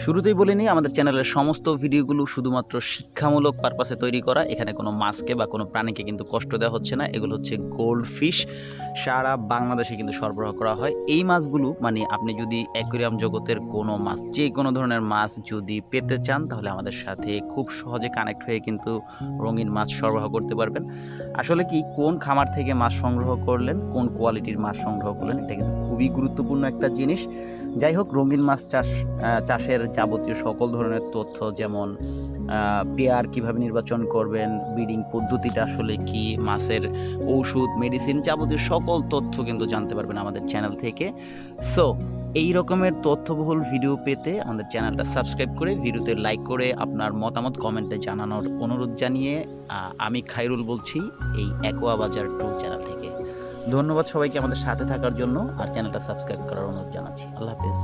শুরুতেই বলে নিই, আমাদের চ্যানেলের সমস্ত ভিডিওগুলো শুধুমাত্র শিক্ষামূলক পারপাসে তৈরি করা। এখানে কোনো মাছকে বা কোনো প্রাণীকে কিন্তু কষ্ট দেওয়া হচ্ছে না। এগুলো হচ্ছে গোল্ড ফিশ, সারা বাংলাদেশে কিন্তু সরবরাহ করা হয়। এই মাছগুলো মানে আপনি যদি অ্যাকুয়ারিয়াম জগতের কোনো মাছ, যে কোনো ধরনের মাছ যদি পেতে চান, তাহলে আমাদের সাথে খুব সহজে কানেক্ট হয়ে কিন্তু রঙিন মাছ সরবরাহ করতে পারবেন। আসলে কি, কোন খামার থেকে মাছ সংগ্রহ করলেন, কোন কোয়ালিটির মাছ সংগ্রহ করলেন, এটা কিন্তু খুবই গুরুত্বপূর্ণ একটা জিনিস। যাই হোক, রঙিন মাছ চাষের যাবতীয় সকল ধরনের তথ্য, যেমন পেয়ার কিভাবে নির্বাচন করবেন, ব্রিডিং পদ্ধতিটা আসলে কি, মাছের ঔষধ, মেডিসিন, যাবতীয় সকল তথ্য কিন্তু জানতে পারবেন আমাদের চ্যানেল থেকে। সো এই রকমের তথ্যবহুল ভিডিও পেতে আমাদের চ্যানেলটা সাবস্ক্রাইব করে, ভিডিওতে লাইক করে আপনার মতামত কমেন্টে জানানোর অনুরোধ জানিয়ে আমি খায়রুল বলছি এই অ্যাকোয়া বাজার 2 চ্যানেল থেকে। ধন্যবাদ সবাইকে আমাদের সাথে থাকার জন্য, আর চ্যানেলটা সাবস্ক্রাইব করার অনুরোধ জানাচ্ছি। আল্লাহ হাফেজ।